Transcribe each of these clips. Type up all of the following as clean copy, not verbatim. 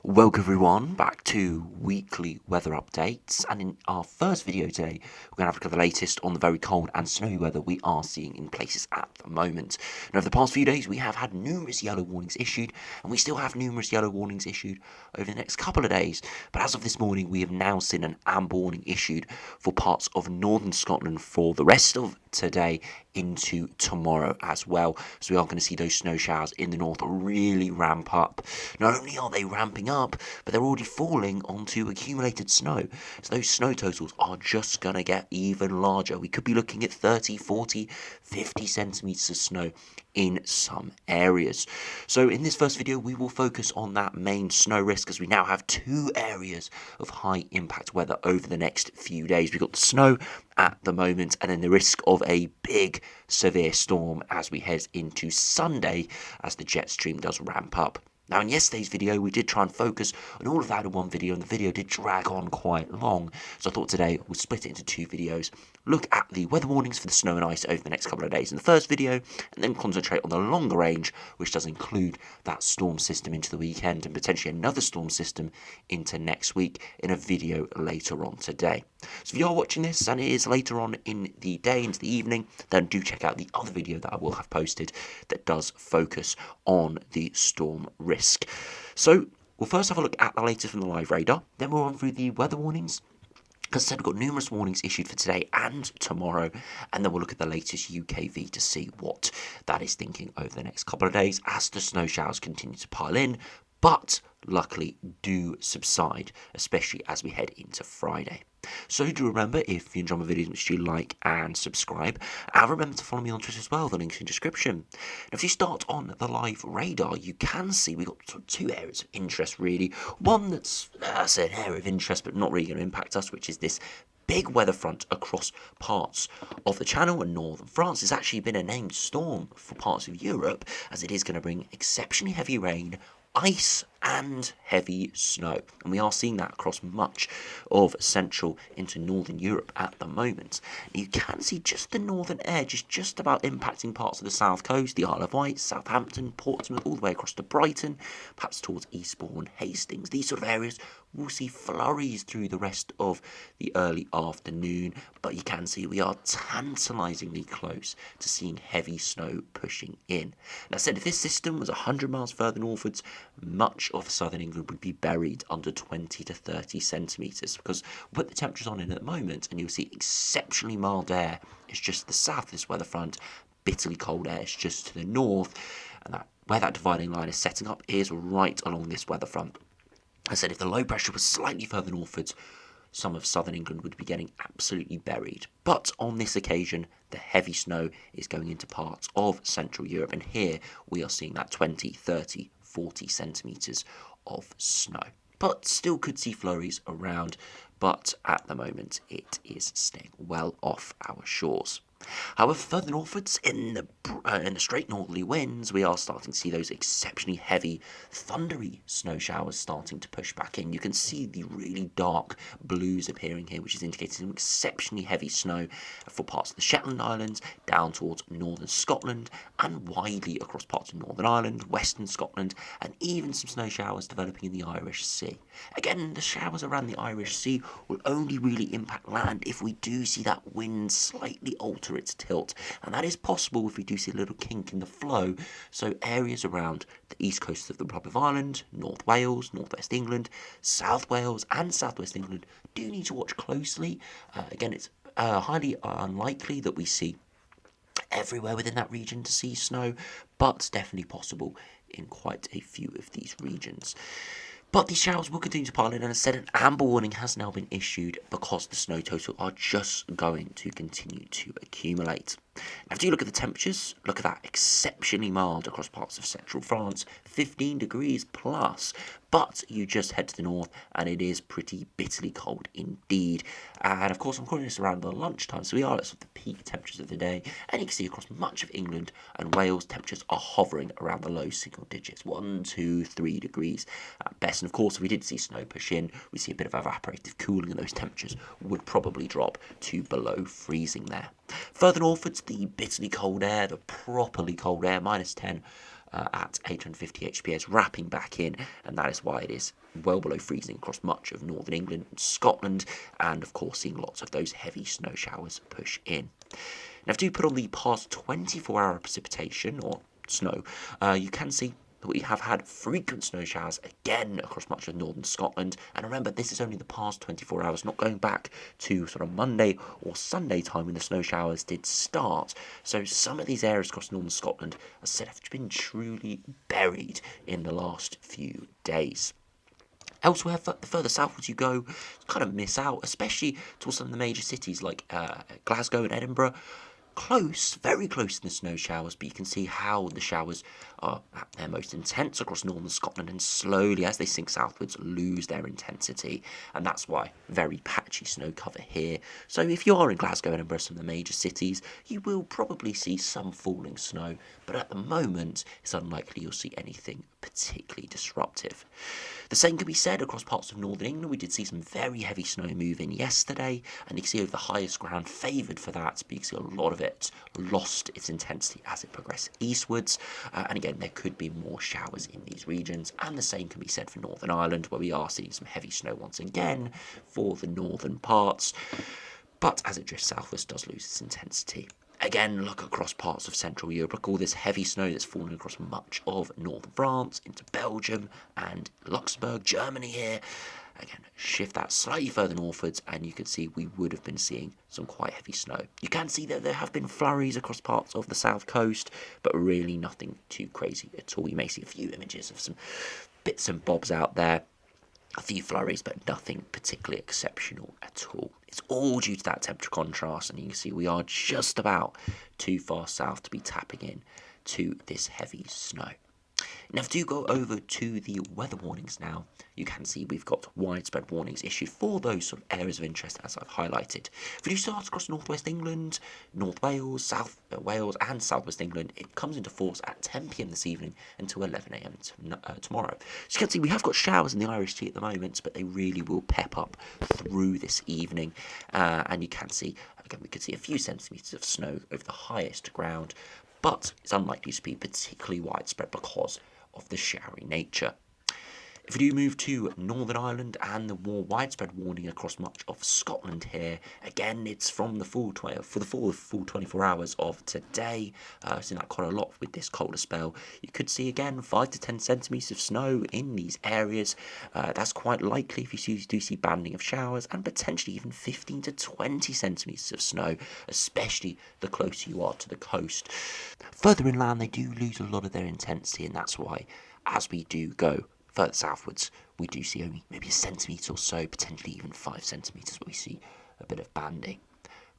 Welcome everyone back to weekly weather updates, and in our first video today we're going to have a look at the latest on the very cold and snowy weather we are seeing in places at the moment. Now, over the past few days we have had numerous yellow warnings issued, and we still have numerous yellow warnings issued over the next couple of days, but as of this morning we have now seen an amber warning issued for parts of northern Scotland for the rest of today into tomorrow as well. So we are going to see those snow showers in the north really ramp up. Not only are they ramping up, but they're already falling onto accumulated snow. So those snow totals are just going to get even larger. We could be looking at 30, 40, 50 centimetres of snow in some areas. So in this first video we will focus on that main snow risk, as we now have two areas of high impact weather over the next few days. We've got the snow at the moment, and then the risk of a big severe storm as we head into Sunday as the jet stream does ramp up. Now, in yesterday's video, we did try and focus on all of that in one video, and the video did drag on quite long. So I thought today we'll split it into two videos, look at the weather warnings for the snow and ice over the next couple of days in the first video, and then concentrate on the longer range, which does include that storm system into the weekend and potentially another storm system into next week in a video later on today. So if you are watching this and it is later on in the day, into the evening, then do check out the other video that I will have posted that does focus on the storm risk. So we'll first have a look at the latest from the live radar, then we'll run through the weather warnings. As I said, we've got numerous warnings issued for today and tomorrow, and then we'll look at the latest UKV to see what that is thinking over the next couple of days as the snow showers continue to pile in, but luckily do subside, especially as we head into Friday. So do remember, if you enjoy my videos, make sure you like and subscribe, and remember to follow me on Twitter as well, the link's in the description. Now, if you start on the live radar, you can see we've got two areas of interest really. One that's an area of interest but not really going to impact us, which is this big weather front across parts of the Channel and northern France. It's actually been a named storm for parts of Europe, as it is going to bring exceptionally heavy rain, ice and heavy snow, and we are seeing that across much of central into northern Europe at the moment. You can see just the northern edge is just about impacting parts of the south coast, the Isle of Wight, Southampton, Portsmouth, all the way across to Brighton, perhaps towards Eastbourne, Hastings. These sort of areas will see flurries through the rest of the early afternoon, but you can see we are tantalisingly close to seeing heavy snow pushing in. Now, I said if this system was 100 miles further northwards, much of southern England would be buried under 20 to 30 centimetres, because we'll put the temperatures on in at the moment and you'll see exceptionally mild air. It's just the south of this weather front, bitterly cold air is just to the north, and that where that dividing line is setting up is right along this weather front. I said if the low pressure was slightly further northwards, some of southern England would be getting absolutely buried. But on this occasion, the heavy snow is going into parts of Central Europe, and here we are seeing that 20, 30, 40 centimetres of snow. But still could see flurries around, but at the moment it is staying well off our shores. However, further northwards in the straight northerly winds, we are starting to see those exceptionally heavy, thundery snow showers starting to push back in. You can see the really dark blues appearing here, which is indicating some exceptionally heavy snow for parts of the Shetland Islands, down towards northern Scotland, and widely across parts of Northern Ireland, western Scotland, and even some snow showers developing in the Irish Sea. Again, the showers around the Irish Sea will only really impact land if we do see that wind slightly alter its tilt, and that is possible if we do see a little kink in the flow. So areas around the east coast of the Republic of Ireland, North Wales, Northwest England, South Wales and Southwest England do need to watch closely. Again, it's highly unlikely that we see everywhere within that region to see snow, but definitely possible in quite a few of these regions. But these showers will continue to pile in, and as I said, an amber warning has now been issued because the snow total are just going to continue to accumulate. Now, if you look at the temperatures, look at that, exceptionally mild across parts of central France, 15 degrees plus, but you just head to the north and it is pretty bitterly cold indeed. And of course, I'm calling this around the lunchtime, so we are at sort of the peak temperatures of the day, and you can see across much of England and Wales, temperatures are hovering around the low single digits, 1, 2, 3 degrees at best. And of course, if we did see snow push in, we see a bit of evaporative cooling, and those temperatures would probably drop to below freezing there. Further northwards, the bitterly cold air, the properly cold air, -10 at 850 HPS, wrapping back in, and that is why it is well below freezing across much of northern England and Scotland, and of course seeing lots of those heavy snow showers push in. Now, if you put on the past 24-hour precipitation, or snow, you can see that we have had frequent snow showers again across much of northern Scotland. And remember, this is only the past 24 hours, not going back to sort of Monday or Sunday time when the snow showers did start. So some of these areas across northern Scotland, as I said, have been truly buried in the last few days. Elsewhere, the further southwards you go, you kind of miss out, especially towards some of the major cities like Glasgow and Edinburgh. Close, very close to the snow showers, but you can see how the showers are at their most intense across northern Scotland, and slowly, as they sink southwards, lose their intensity, and that's why very patchy snow cover here. So if you are in Glasgow, Edinburgh, some of the major cities, you will probably see some falling snow, but at the moment, it's unlikely you'll see anything particularly disruptive. The same can be said across parts of northern England. We did see some very heavy snow move in yesterday, and you can see over the highest ground favoured for that, but you can see a lot of it lost its intensity as it progressed eastwards, and again there could be more showers in these regions, and the same can be said for Northern Ireland, where we are seeing some heavy snow once again for the northern parts, but as it drifts southwards does lose its intensity. Again, look across parts of Central Europe. Look at all this heavy snow that's fallen across much of northern France, into Belgium and Luxembourg, Germany here. Again, shift that slightly further northwards, and you can see we would have been seeing some quite heavy snow. You can see that there have been flurries across parts of the south coast, but really nothing too crazy at all. You may see a few images of some bits and bobs out there. A few flurries, but nothing particularly exceptional at all. It's all due to that temperature contrast, and you can see we are just about too far south to be tapping in to this heavy snow. Now, if you go over to the weather warnings now, you can see we've got widespread warnings issued for those sort of areas of interest as I've highlighted. If we do start across northwest England, North Wales, South Wales and southwest England, it comes into force at 10 p.m. this evening until 11 a.m. Tomorrow. So you can see we have got showers in the Irish Sea at the moment, but they really will pep up through this evening. And you can see, again, we could see a few centimetres of snow over the highest ground, but it's unlikely to be particularly widespread because of the showery nature. If we do move to Northern Ireland and the more widespread warning across much of Scotland here, again it's from the full 24 hours of today. Seen that quite a lot with this colder spell. You could see again 5 to 10 centimetres of snow in these areas. That's quite likely if you do see banding of showers, and potentially even 15 to 20 centimetres of snow, especially the closer you are to the coast. Further inland they do lose a lot of their intensity, and that's why as we do go further southwards, we do see only maybe a centimetre or so, potentially even 5 centimetres, where we see a bit of banding.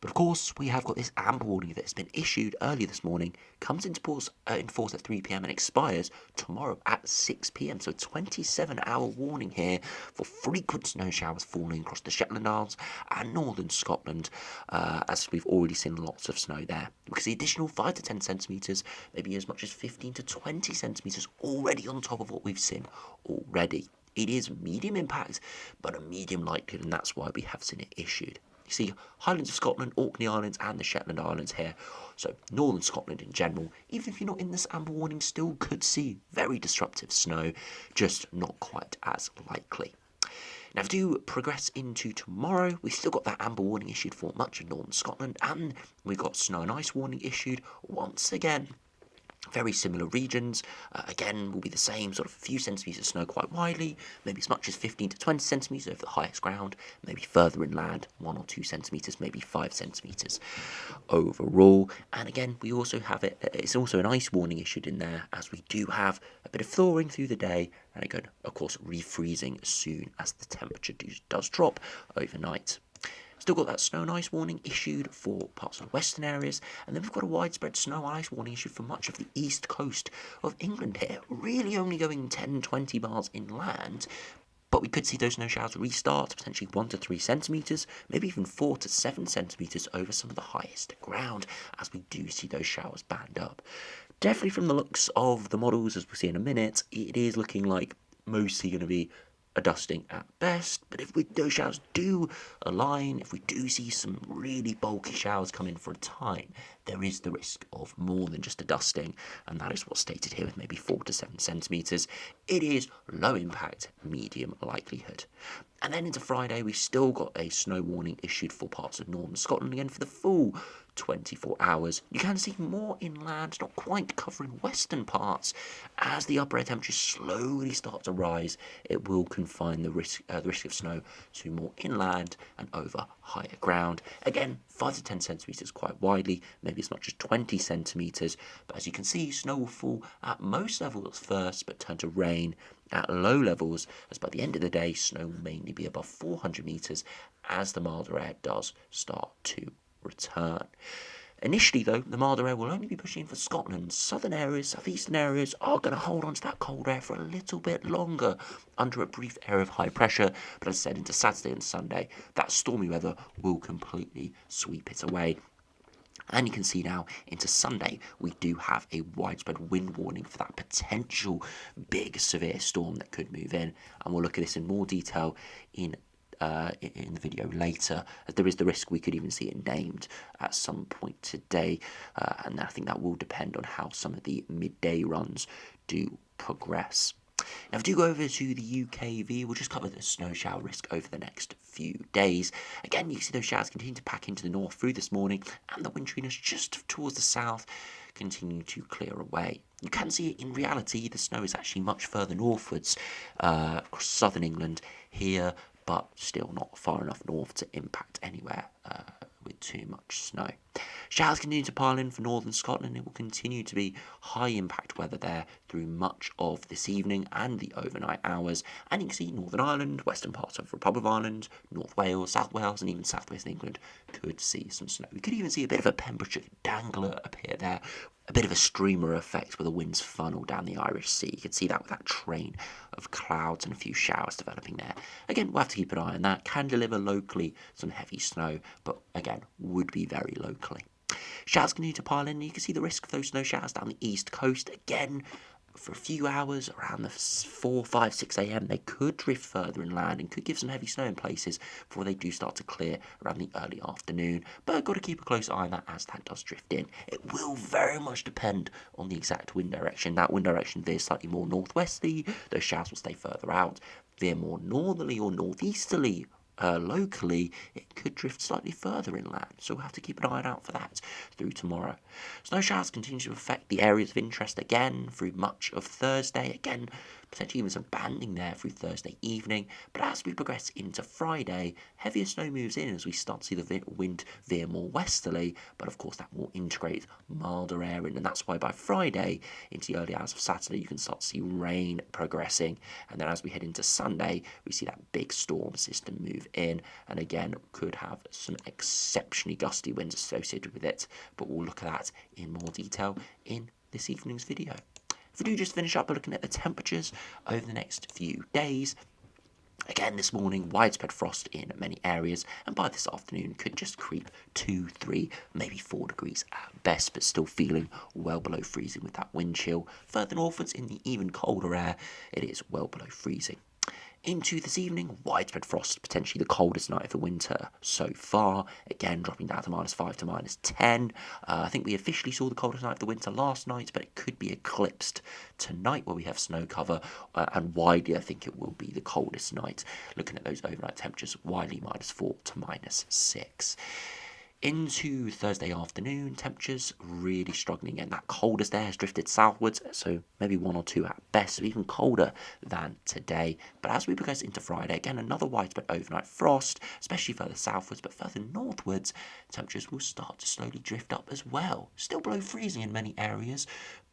But of course, we have got this amber warning that's been issued earlier this morning, comes into force at 3 p.m. and expires tomorrow at 6 p.m. So a 27-hour warning here for frequent snow showers falling across the Shetland Isles and northern Scotland, as we've already seen lots of snow there. We can see additional 5 to 10 centimetres, maybe as much as 15 to 20 centimetres already on top of what we've seen already. It is medium impact, but a medium likelihood, and that's why we have seen it issued. You see Highlands of Scotland, Orkney Islands and the Shetland Islands here. So northern Scotland in general, even if you're not in this amber warning, still could see very disruptive snow, just not quite as likely. Now, if we do progress into tomorrow, we've still got that amber warning issued for much of northern Scotland, and we've got snow and ice warning issued once again. Very similar regions, again, will be the same, sort of a few centimetres of snow quite widely, maybe as much as 15 to 20 centimetres over the highest ground, maybe further inland, 1 or 2 centimetres, maybe 5 centimetres overall. And again, we also have it's also an ice warning issued in there, as we do have a bit of thawing through the day, and again, of course, refreezing as soon as the temperature does drop overnight. Still got that snow and ice warning issued for parts of the western areas, and then we've got a widespread snow and ice warning issued for much of the east coast of England here, really only going 10-20 miles inland, but we could see those snow showers restart, potentially 1 to 3 centimetres, maybe even 4 to 7 centimetres over some of the highest ground, as we do see those showers band up. Definitely from the looks of the models, as we'll see in a minute, it is looking like mostly going to be a dusting at best, but if those showers do align, if we do see some really bulky showers come in for a time, there is the risk of more than just a dusting, and that is what's stated here with maybe 4 to 7 centimetres. It is low impact, medium likelihood. And then into Friday, we've still got a snow warning issued for parts of northern Scotland again for the full 24 hours. You can see more inland, not quite covering western parts. As the upper air temperatures slowly start to rise, it will confine the risk of snow to more inland and over higher ground. Again, 5 to 10 centimetres quite widely, maybe it's not just 20 centimetres, but as you can see, snow will fall at most levels first, but turn to rain at low levels, as by the end of the day, snow will mainly be above 400 metres as the milder air does start to return. Initially, though, the milder air will only be pushing in for Scotland. Southern areas, southeastern areas are going to hold on to that cold air for a little bit longer under a brief area of high pressure. But as I said, into Saturday and Sunday, that stormy weather will completely sweep it away. And you can see now into Sunday, we do have a widespread wind warning for that potential big severe storm that could move in. And we'll look at this in more detail in the video later, as there is the risk we could even see it named at some point today, and I think that will depend on how some of the midday runs do progress. Now, if we do go over to the UKV, we'll just cover the snow shower risk over the next few days. Again, you can see those showers continue to pack into the north through this morning, and the winteriness just towards the south continue to clear away. You can see it in reality, the snow is actually much further northwards across southern England here, but still not far enough north to impact anywhere with too much snow. Showers continue to pile in for northern Scotland. It will continue to be high impact weather there through much of this evening and the overnight hours. And you can see Northern Ireland, western parts of Republic of Ireland, North Wales, South Wales, and even southwest England could see some snow. We could even see a bit of a Pembrokeshire dangler appear there, a bit of a streamer effect where the winds funnel down the Irish Sea. You can see that with that train of clouds and a few showers developing there. Again, we'll have to keep an eye on that. Can deliver locally some heavy snow, but again, would be very locally. Showers continue to pile in, and you can see the risk of those snow showers down the east coast. Again, for a few hours around the 4, 5, 6 a.m. they could drift further inland and could give some heavy snow in places before they do start to clear around the early afternoon. But I've got to keep a close eye on that as that does drift in. It will very much depend on the exact wind direction. That wind direction veers slightly more northwesterly, those showers will stay further out. Veer more northerly or northeasterly locally, it could drift slightly further inland, so we'll have to keep an eye out for that through tomorrow. Snow showers continue to affect the areas of interest again through much of Thursday. Again, potentially even some banding there through Thursday evening, but as we progress into Friday, heavier snow moves in as we start to see the wind veer more westerly, but of course that will integrate milder air in, and that's why by Friday into the early hours of Saturday you can start to see rain progressing, and then as we head into Sunday we see that big storm system move in, and again could have some exceptionally gusty winds associated with it, but we'll look at that in more detail in this evening's video. If we do just finish up by looking at the temperatures over the next few days, again this morning widespread frost in many areas, and by this afternoon could just creep 2, 3, maybe 4 degrees at best, but still feeling well below freezing with that wind chill. Further northwards in the even colder air, it is well below freezing. Into this evening, widespread frost, potentially the coldest night of the winter so far. Again, dropping down to -5 to -10. I think we officially saw the coldest night of the winter last night, but it could be eclipsed tonight where we have snow cover. And widely, I think it will be the coldest night. Looking at those overnight temperatures, widely -4 to -6. Into Thursday afternoon, temperatures really struggling again. That coldest air has drifted southwards, so maybe 1 or 2 at best, so even colder than today. But as we progress into Friday, again, another widespread overnight frost, especially further southwards, but further northwards, temperatures will start to slowly drift up as well. Still below freezing in many areas,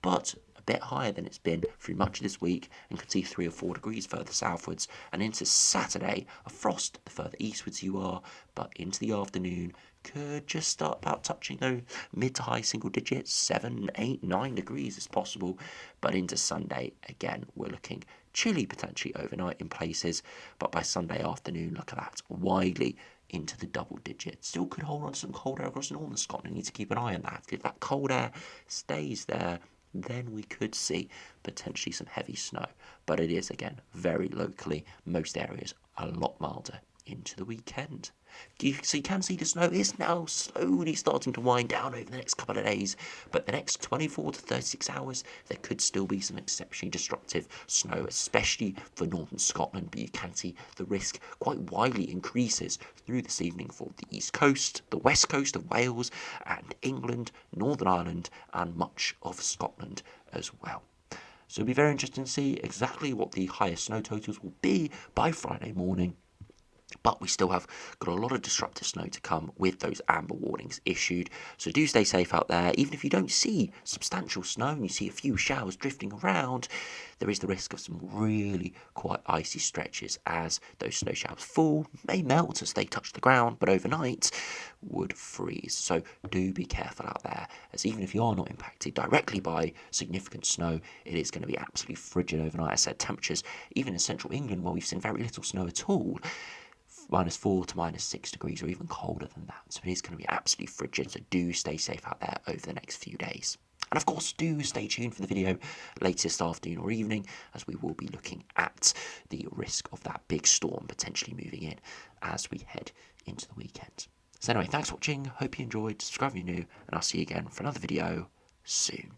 but a bit higher than it's been through much of this week, and can see 3 or 4 degrees further southwards. And into Saturday, a frost the further eastwards you are, but into the afternoon, could just start about touching those mid to high single digits, 7, 8, 9 degrees is possible. But into Sunday, again, we're looking chilly potentially overnight in places, but by Sunday afternoon, look at that, widely into the double digits. Still could hold on to some cold air across northern Scotland. Need to keep an eye on that. If that cold air stays there then we could see potentially some heavy snow. But it is, again, very locally. Most areas a lot milder into the weekend. So you can see the snow is now slowly starting to wind down over the next couple of days, but the next 24 to 36 hours there could still be some exceptionally destructive snow, especially for northern Scotland, but you can see the risk quite widely increases through this evening for the east coast, the west coast of Wales and England, Northern Ireland and much of Scotland as well. So it'll be very interesting to see exactly what the highest snow totals will be by Friday morning. But we still have got a lot of disruptive snow to come with those amber warnings issued. So do stay safe out there. Even if you don't see substantial snow and you see a few showers drifting around, there is the risk of some really quite icy stretches as those snow showers fall, may melt as they touch the ground, but overnight would freeze. So do be careful out there, as even if you are not impacted directly by significant snow, it is going to be absolutely frigid overnight. I said temperatures, even in central England where we've seen very little snow at all, -4 to -6 degrees or even colder than that. So it is going to be absolutely frigid. So do stay safe out there over the next few days. And of course, do stay tuned for the video later this afternoon or evening, as we will be looking at the risk of that big storm potentially moving in as we head into the weekend. So anyway, thanks for watching. Hope you enjoyed. Subscribe if you're new, and I'll see you again for another video soon.